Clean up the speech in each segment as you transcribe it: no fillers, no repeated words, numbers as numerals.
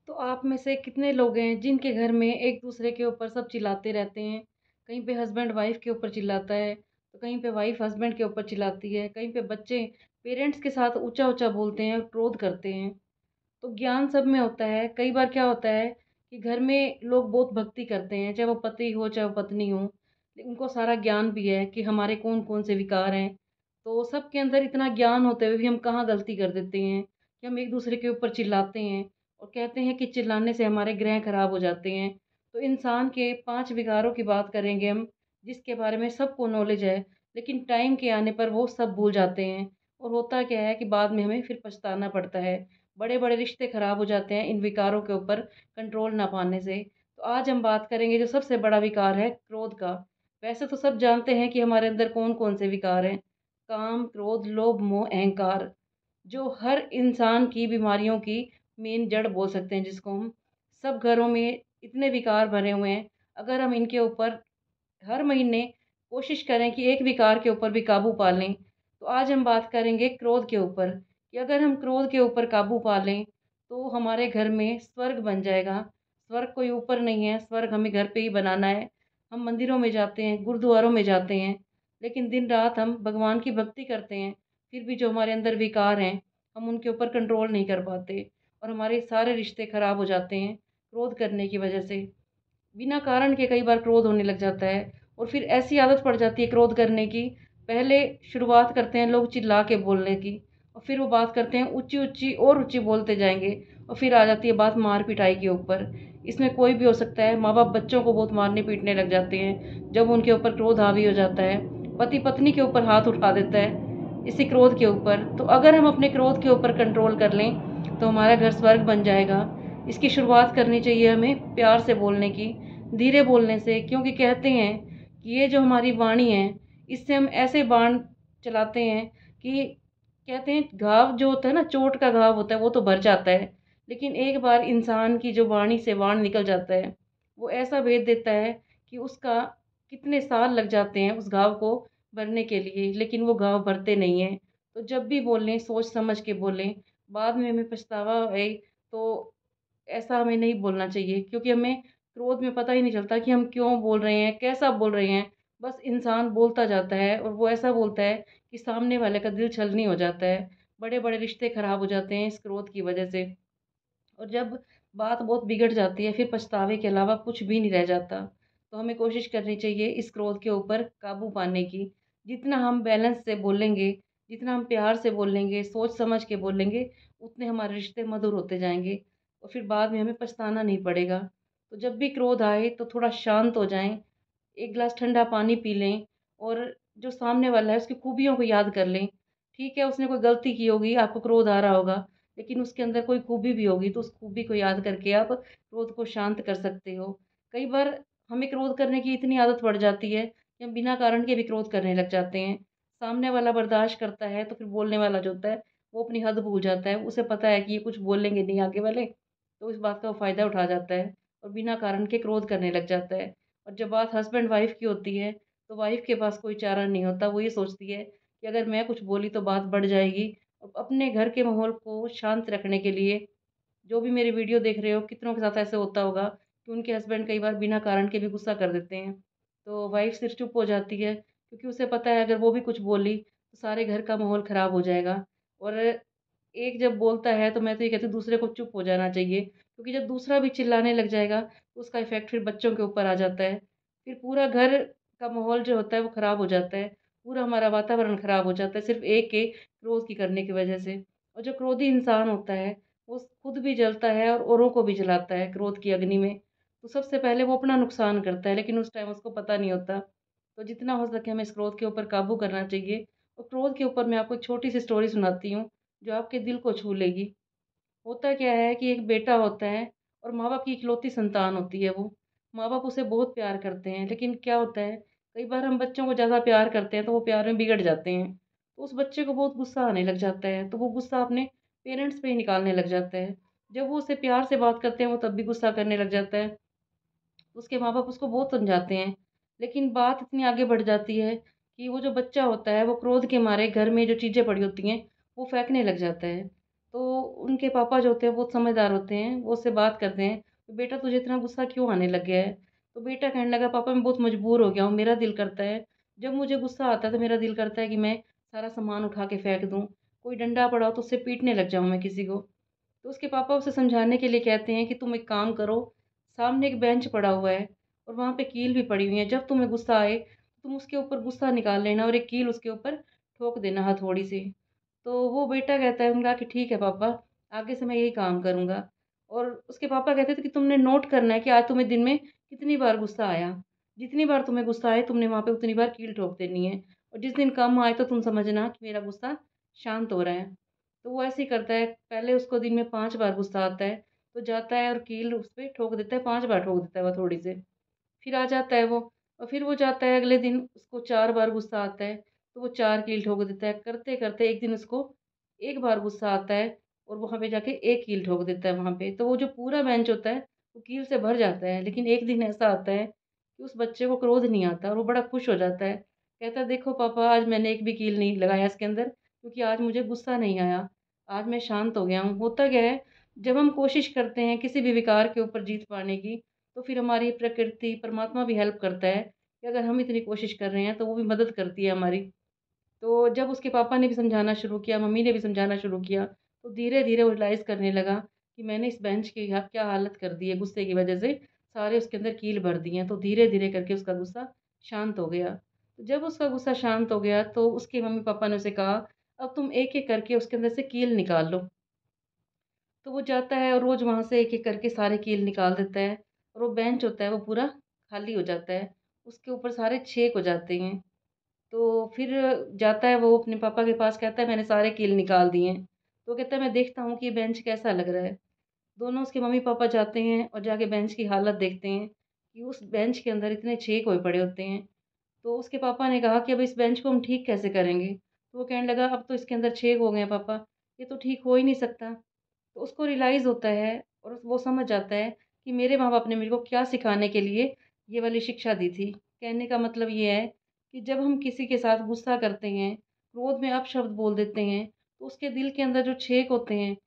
तो आप में से कितने लोग हैं जिनके घर में एक दूसरे के ऊपर सब चिल्लाते रहते हैं। कहीं पे हस्बैंड वाइफ के ऊपर चिल्लाता है, तो कहीं पे वाइफ हस्बैंड के ऊपर चिल्लाती है, कहीं पे बच्चे पेरेंट्स के साथ ऊंचा ऊंचा बोलते हैं और क्रोध करते हैं। तो ज्ञान सब में होता है। कई बार क्या होता है कि घर में लोग बहुत भक्ति करते हैं, चाहे वो पति हो चाहे वो पत्नी हो, उनको सारा ज्ञान भी है कि हमारे कौन कौन से विकार हैं। तो सबके अंदर इतना ज्ञान होते हुए भी हम कहाँ गलती कर देते हैं कि हम एक दूसरे के ऊपर चिल्लाते हैं और कहते हैं कि चिल्लाने से हमारे ग्रह खराब हो जाते हैं। तो इंसान के 5 विकारों की बात करेंगे हम, जिसके बारे में सबको नॉलेज है, लेकिन टाइम के आने पर वो सब भूल जाते हैं। और होता क्या है कि बाद में हमें फिर पछताना पड़ता है। बड़े बड़े रिश्ते खराब हो जाते हैं इन विकारों के ऊपर कंट्रोल ना पाने से। तो आज हम बात करेंगे जो सबसे बड़ा विकार है क्रोध का। वैसे तो सब जानते हैं कि हमारे अंदर कौन कौन से विकार हैं। काम, क्रोध, लोभ, मोह, अहंकार, जो हर इंसान की बीमारियों की मेन जड़ बोल सकते हैं जिसको हम। सब घरों में इतने विकार भरे हुए हैं। अगर हम इनके ऊपर हर महीने कोशिश करें कि एक विकार के ऊपर भी काबू पा लें, तो आज हम बात करेंगे क्रोध के ऊपर कि अगर हम क्रोध के ऊपर काबू पा लें तो हमारे घर में स्वर्ग बन जाएगा। स्वर्ग कोई ऊपर नहीं है, स्वर्ग हमें घर पे ही बनाना है। हम मंदिरों में जाते हैं, गुरुद्वारों में जाते हैं, लेकिन दिन रात हम भगवान की भक्ति करते हैं, फिर भी जो हमारे अंदर विकार हैं हम उनके ऊपर कंट्रोल नहीं कर पाते और हमारे सारे रिश्ते खराब हो जाते हैं क्रोध करने की वजह से। बिना कारण के कई बार क्रोध होने लग जाता है और फिर ऐसी आदत पड़ जाती है क्रोध करने की। पहले शुरुआत करते हैं लोग चिल्ला के बोलने की, और फिर वो बात करते हैं ऊंची ऊंची और ऊंची बोलते जाएंगे, और फिर आ जाती है बात मार पिटाई के ऊपर। इसमें कोई भी हो सकता है। माँ बाप बच्चों को बहुत मारने पीटने लग जाते हैं जब उनके ऊपर क्रोध हावी हो जाता है। पति पत्नी के ऊपर हाथ उठा देता है इसी क्रोध के ऊपर। तो अगर हम अपने क्रोध के ऊपर कंट्रोल कर लें तो हमारा घर स्वर्ग बन जाएगा। इसकी शुरुआत करनी चाहिए हमें प्यार से बोलने की, धीरे बोलने से, क्योंकि कहते हैं कि ये जो हमारी वाणी है इससे हम ऐसे बाण चलाते हैं कि कहते हैं घाव जो होता है ना, चोट का घाव होता है वो तो भर जाता है, लेकिन एक बार इंसान की जो वाणी से बाण निकल जाता है वो ऐसा भेद देता है कि उसका कितने साल लग जाते हैं उस घाव को भरने के लिए, लेकिन वो घाव भरते नहीं हैं। तो जब भी बोलें सोच समझ के बोलें। बाद में हमें पछतावा है तो ऐसा हमें नहीं बोलना चाहिए, क्योंकि हमें क्रोध में पता ही नहीं चलता कि हम क्यों बोल रहे हैं, कैसा बोल रहे हैं। बस इंसान बोलता जाता है और वो ऐसा बोलता है कि सामने वाले का दिल छलनी हो जाता है। बड़े बड़े रिश्ते खराब हो जाते हैं इस क्रोध की वजह से। और जब बात बहुत बिगड़ जाती है फिर पछतावे के अलावा कुछ भी नहीं रह जाता। तो हमें कोशिश करनी चाहिए इस क्रोध के ऊपर काबू पाने की। जितना हम बैलेंस से बोलेंगे, जितना हम प्यार से बोलेंगे, सोच समझ के बोलेंगे, उतने हमारे रिश्ते मधुर होते जाएंगे और फिर बाद में हमें पछताना नहीं पड़ेगा। तो जब भी क्रोध आए तो थोड़ा शांत हो जाएं, एक गिलास ठंडा पानी पी लें और जो सामने वाला है उसकी खूबियों को याद कर लें। ठीक है, उसने कोई गलती की होगी, आपको क्रोध आ रहा होगा, लेकिन उसके अंदर कोई खूबी भी होगी, तो उस खूबी को याद करके आप क्रोध को शांत कर सकते हो। कई बार हमें क्रोध करने की इतनी आदत पड़ जाती है कि हम बिना कारण के भी क्रोध करने लग जाते हैं। सामने वाला बर्दाश्त करता है तो फिर बोलने वाला जो होता है वो अपनी हद भूल जाता है। उसे पता है कि ये कुछ बोलेंगे नहीं आगे वाले, तो इस बात का वो फ़ायदा उठा जाता है और बिना कारण के क्रोध करने लग जाता है। और जब बात हस्बैंड वाइफ की होती है तो वाइफ के पास कोई चारा नहीं होता। वो ये सोचती है कि अगर मैं कुछ बोली तो बात बढ़ जाएगी। अपने घर के माहौल को शांत रखने के लिए, जो भी मेरी वीडियो देख रहे हो कितनों के साथ ऐसे होता होगा कि उनके हस्बैंड कई बार बिना कारण के भी गुस्सा कर देते हैं, तो वाइफ सिर्फ चुप हो जाती है क्योंकि उसे पता है अगर वो भी कुछ बोली तो सारे घर का माहौल ख़राब हो जाएगा। और एक जब बोलता है तो मैं तो ये कहती हूँ दूसरे को चुप हो जाना चाहिए, क्योंकि जब दूसरा भी चिल्लाने लग जाएगा तो उसका इफ़ेक्ट फिर बच्चों के ऊपर आ जाता है। फिर पूरा घर का माहौल जो होता है वो ख़राब हो जाता है, पूरा हमारा वातावरण ख़राब हो जाता है सिर्फ एक के क्रोध की करने की वजह से। और जो क्रोधी इंसान होता है वो खुद भी जलता है और औरों को भी जलाता है क्रोध की अग्नि में। तो सबसे पहले वो अपना नुकसान करता है, लेकिन उस टाइम उसको पता नहीं होता। तो जितना हो सके हमें इस क्रोध के ऊपर काबू करना चाहिए। और क्रोध के ऊपर मैं आपको एक छोटी सी स्टोरी सुनाती हूँ जो आपके दिल को छू लेगी। होता क्या है कि एक बेटा होता है और माँ बाप की इकलौती संतान होती है वो। माँ बाप उसे बहुत प्यार करते हैं, लेकिन क्या होता है कई बार हम बच्चों को ज़्यादा प्यार करते हैं तो वो प्यार में बिगड़ जाते हैं। तो उस बच्चे को बहुत गुस्सा आने लग जाता है, तो वो गुस्सा अपने पेरेंट्स पे ही निकालने लग जाता है। जब वो उसे प्यार से बात करते हैं वो तब भी गुस्सा करने लग जाता है। उसके माँ बाप उसको बहुत समझाते हैं, लेकिन बात इतनी आगे बढ़ जाती है कि वो जो बच्चा होता है वो क्रोध के मारे घर में जो चीज़ें पड़ी होती हैं वो फेंकने लग जाता है। तो उनके पापा जो होते हैं बहुत समझदार होते हैं, वो उससे बात करते हैं, "तो बेटा तुझे इतना गुस्सा क्यों आने लग गया है?" तो बेटा कहने लगा, "पापा मैं बहुत मजबूर हो गया हूँ, मेरा दिल करता है, जब मुझे गुस्सा आता है तो मेरा दिल करता है कि मैं सारा सामान उठा के फेंक दूँ, कोई डंडा पड़ा हो तो उससे पीटने लग जाऊँ मैं किसी को।" तो उसके पापा उसे समझाने के लिए कहते हैं कि तुम एक काम करो, सामने एक बेंच पड़ा हुआ है और वहाँ पे कील भी पड़ी हुई है, जब तुम्हें गुस्सा आए तुम उसके ऊपर गुस्सा निकाल लेना और एक कील उसके ऊपर ठोक देना हथौड़ी से। तो वो बेटा कहता है उनका कि ठीक है पापा, आगे से मैं यही काम करूँगा। और उसके पापा कहते थे कि तुमने नोट करना है कि आज तुम्हें दिन में कितनी बार गुस्सा आया। जितनी बार तुम्हें गुस्सा आए तुमने वहाँ पे उतनी बार कील ठोक देनी है और जिस दिन कम आए तो तुम समझना कि मेरा गुस्सा शांत हो रहा है। तो वो ऐसे ही करता है, पहले उसको दिन में 5 बार गुस्सा आता है, तो जाता है और कील उस पे ठोक देता है, 5 बार ठोक देता है वो हथौड़ी से। फिर आ जाता है वो और फिर वो जाता है अगले दिन उसको 4 बार गुस्सा आता है, तो वो 4 कील ठोक देता है। करते-करते एक दिन उसको 1 बार गुस्सा आता है और वहाँ पे जाके 1 कील ठोक देता है वहाँ पे। तो वो जो पूरा बेंच होता है, वो कील से भर जाता है। लेकिन एक दिन ऐसा आता है कि उस बच्चे को क्रोध नहीं आता और वो बड़ा खुश हो जाता है। कहता है, "देखो पापा आज मैंने एक भी कील नहीं लगाया इसके अंदर क्योंकि आज मुझे गुस्सा नहीं आया। आज मैं शांत हो गया हूँ।" होता क्या है, जब हम कोशिश करते हैं किसी भी विकार के ऊपर जीत पाने की, तो फिर हमारी प्रकृति, परमात्मा भी हेल्प करता है कि अगर हम इतनी कोशिश कर रहे हैं तो वो भी मदद करती है हमारी। तो जब उसके पापा ने भी समझाना शुरू किया, मम्मी ने भी समझाना शुरू किया, तो धीरे-धीरे वो रियलाइज़ करने लगा कि मैंने इस बेंच की क्या हालत कर दी है गुस्से की वज़ह से, सारे उसके अंदर कील भर दी हैं। तो धीरे-धीरे करके उसका गुस्सा शांत हो गया। तो जब उसका गुस्सा शांत हो गया तो उसके मम्मी-पापा ने उसे कहा, "अब तुम एक-एक करके उसके अंदर से कील निकाल लो।" तो वो जाता है और रोज़ वहाँ से एक-एक करके सारे कील निकाल देता है और वो बेंच होता है वो पूरा खाली हो जाता है। उसके ऊपर सारे छेद हो जाते हैं। तो फिर जाता है वो अपने पापा के पास कहता है मैंने सारे कील निकाल दिए हैं। तो वो कहता है मैं देखता हूँ कि ये बेंच कैसा लग रहा है। दोनों उसके मम्मी-पापा जाते हैं और जाके बेंच की हालत देखते हैं कि उस बेंच के अंदर इतने छेद हुए पड़े होते हैं। तो उसके पापा ने कहा कि अब इस बेंच को हम ठीक कैसे करेंगे? तो वो कहने लगा अब तो इसके अंदर छेद हो गए हैं पापा, ये तो ठीक हो ही नहीं सकता। तो उसको रियलाइज़ होता है और वो समझ जाता है कि मेरे माँ-बाप ने मेरे को क्या सिखाने के लिए ये वाली शिक्षा दी थी। कहने का मतलब ये है कि जब हम किसी के साथ गुस्सा करते हैं, क्रोध में अपशब्द बोल देते हैं, तो उसके दिल के अंदर जो छेद होते हैं,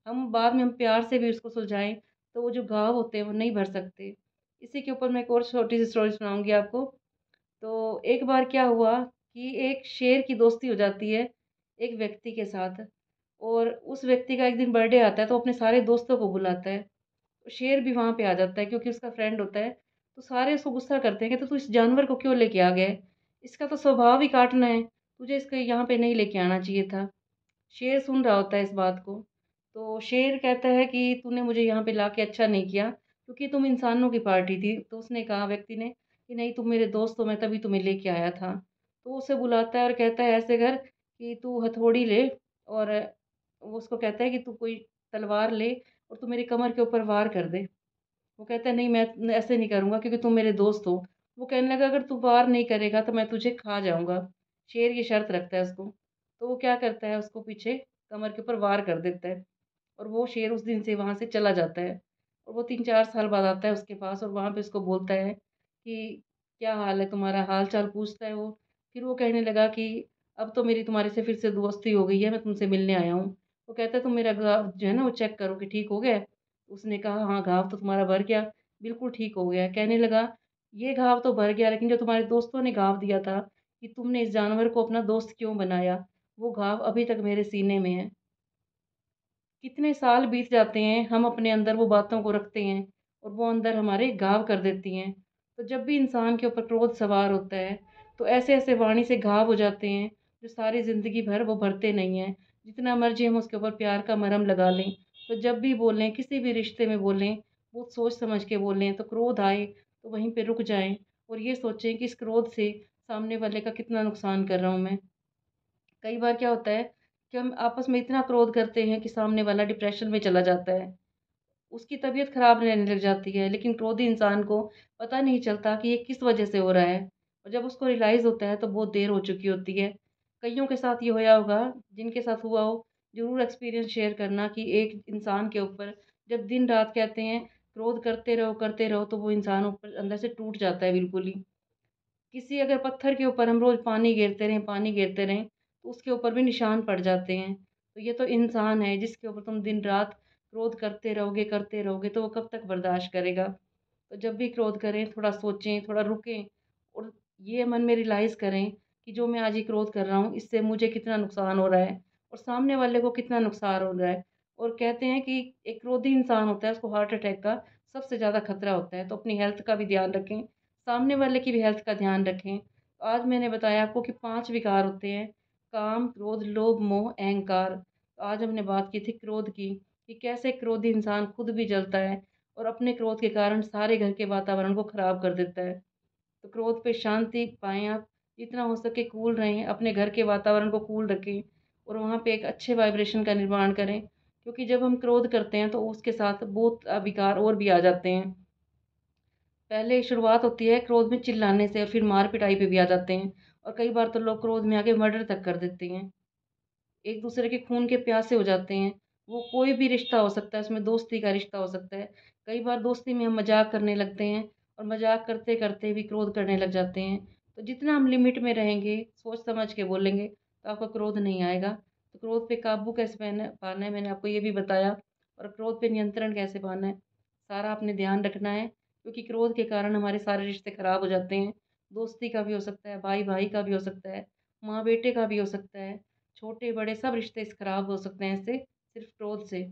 हम प्यार से भी उसको सुलझाएँ, तो वो जो घाव होते हैं, वो नहीं भर सकते। इसी के ऊपर मैं एक और छोटी-सी स्टोरी सुनाऊँगी आपको। तो एक बार क्या हुआ कि एक शेर की दोस्ती हो जाती है एक व्यक्ति के साथ और उस व्यक्ति का एक दिन बर्थडे आता है तो अपने सारे दोस्तों को बुलाता है। शेर भी वहाँ पे आ जाता है क्योंकि उसका फ्रेंड होता है। तो सारे उसको गुस्सा करते हैं, कहते तू इस जानवर को क्यों लेके आ गया है? इसका तो स्वभाव ही काटना है, तुझे इसको यहाँ पे नहीं लेके आना चाहिए था। शेर सुन रहा होता है इस बात को। तो शेर कहता है कि तूने मुझे यहाँ पे लाके अच्छा नहीं किया क्योंकि तुम इंसानों की पार्टी थी। तो उसने कहा व्यक्ति ने कि नहीं तुम मेरे दोस्त हो मैं तभी तुम्हें लेके आया था। तो उसे बुलाता है और कहता है ऐसे कर कि तू हथौड़ी ले और वो उसको कहता है कि तू कोई तलवार ले और तू मेरी कमर के ऊपर वार कर दे। वो कहता है नहीं मैं ऐसे नहीं करूँगा क्योंकि तुम मेरे दोस्त हो। वो कहने लगा अगर तू वार नहीं करेगा तो मैं तुझे खा जाऊँगा। शेर ये शर्त रखता है उसको। तो वो क्या करता है उसको पीछे कमर के ऊपर वार कर देता है और वो शेर उस दिन से वहाँ से चला जाता है। और वो 3-4 साल बाद आता है उसके पास और वहाँ पे उसको बोलता है कि क्या हाल है तुम्हारा? हाल-चाल पूछता है वो। फिर वो कहने लगा कि अब तो मेरी तुम्हारे से फिर से दोस्ती हो गई है, मैं तुमसे मिलने आया हूँ। वो कहता है तुम मेरा घाव जो है ना वो चेक करो कि ठीक हो गया है? उसने कहा हाँ, घाव तो तुम्हारा भर गया, बिल्कुल ठीक हो गया है। कहने लगा ये घाव तो भर गया लेकिन जो तुम्हारे दोस्तों ने घाव दिया था कि तुमने इस जानवर को अपना दोस्त क्यों बनाया? वो घाव अभी तक मेरे सीने में है। कितने साल बीत जाते हैं, हम अपने अंदर वो बातों को रखते हैं और वो अंदर हमारे घाव कर देती हैं। तो जब भी इंसान के ऊपर क्रोध सवार होता है, तो ऐसे-ऐसे वाणी से घाव हो जाते हैं, जो सारी ज़िंदगी भर वो भरते नहीं हैं। जितना मर्ज़ी हम उसके ऊपर प्यार का मरहम लगा लें, तो जब भी बोलें, किसी भी रिश्ते में बोलें, बहुत सोच समझ के बोलें, तो क्रोध आए, तो वहीं पे रुक जाएँ और ये सोचें कि इस क्रोध से सामने वाले का कितना नुकसान कर रहा हूँ मैं। कई बार क्या होता है कि हम आपस में इतना क्रोध करते हैं कि सामने वाला डिप्रेशन में चला जाता है। उसकी तबीयत खराब रहने लग जाती है, लेकिन क्रोधी इंसान को पता नहीं चलता कि ये किस वजह से हो रहा है और जब उसको रियलाइज़ होता है तो बहुत देर हो चुकी होती है। कइयों के साथ ये होया होगा, जिनके साथ हुआ हो, ज़रूर एक्सपीरियंस शेयर करना कि एक इंसान के ऊपर जब दिन-रात कहते हैं क्रोध करते रहो तो वो इंसान ऊपर अंदर से टूट जाता है बिल्कुल ही। किसी अगर पत्थर के ऊपर हम रोज़ पानी गेरते रहें, तो उसके ऊपर भी निशान पड़ जाते हैं। तो ये तो इंसान है जिसके ऊपर तुम दिन रात क्रोध करते रहोगे तो वो कब तक बर्दाश्त करेगा। तो जब भी क्रोध करें थोड़ा सोचें, थोड़ा रुकें और ये मन में रियलाइज़ करें कि जो मैं आज ये क्रोध कर रहा हूँ इससे मुझे कितना नुकसान हो रहा है और सामने वाले को कितना नुकसान हो रहा है। और कहते हैं कि एक क्रोधी इंसान होता है उसको हार्ट अटैक का सबसे ज़्यादा खतरा होता है। तो अपनी हेल्थ का भी ध्यान रखें, सामने वाले की भी हेल्थ का ध्यान रखें। तो आज मैंने बताया आपको कि 5 विकार होते हैं, काम, क्रोध, लोभ, मोह, अहंकार। तो आज हमने बात की थी क्रोध की, कि कैसे क्रोधी इंसान खुद भी जलता है और अपने क्रोध के कारण सारे घर के वातावरण को खराब कर देता है। तो क्रोध पे शांति पाएँ आप, जितना हो सके कूल रहें, अपने घर के वातावरण को कूल रखें और वहाँ पे एक अच्छे वाइब्रेशन का निर्माण करें। क्योंकि जब हम क्रोध करते हैं तो उसके साथ बहुत विकार और भी आ जाते हैं। पहले शुरुआत होती है क्रोध में चिल्लाने से और फिर मार पिटाई पे भी आ जाते हैं और कई बार तो लोग क्रोध में आके मर्डर तक कर देते हैं। एक दूसरे के खून के प्यासे हो जाते हैं। वो कोई भी रिश्ता हो सकता है, उसमें दोस्ती का रिश्ता हो सकता है। कई बार दोस्ती में हम मजाक करने लगते हैं और मजाक करते करते भी क्रोध करने लग जाते हैं। तो जितना हम लिमिट में रहेंगे, सोच समझ के बोलेंगे, तो आपका क्रोध नहीं आएगा। तो क्रोध पे काबू कैसे पाना पाना है मैंने आपको ये भी बताया, और क्रोध पे नियंत्रण कैसे पाना है सारा आपने ध्यान रखना है। क्योंकि क्रोध के कारण हमारे सारे रिश्ते खराब हो जाते हैं। दोस्ती का भी हो सकता है, भाई भाई का भी हो सकता है, माँ बेटे का भी हो सकता है, छोटे बड़े सब रिश्ते इस खराब हो सकते हैं इससे, सिर्फ क्रोध से।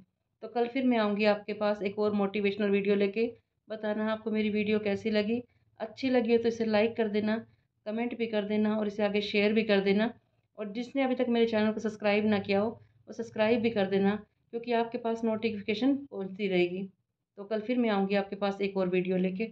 तो कल फिर मैं आऊँगी आपके पास एक और मोटिवेशनल वीडियो लेके। बताना आपको मेरी वीडियो कैसी लगी। अच्छी लगी हो तो इसे लाइक कर देना, कमेंट भी कर देना और इसे आगे शेयर भी कर देना। और जिसने अभी तक मेरे चैनल को सब्सक्राइब ना किया हो वो सब्सक्राइब भी कर देना, क्योंकि आपके पास नोटिफिकेशन पहुँचती रहेगी। तो कल फिर मैं आऊँगी आपके पास एक और वीडियो लेके।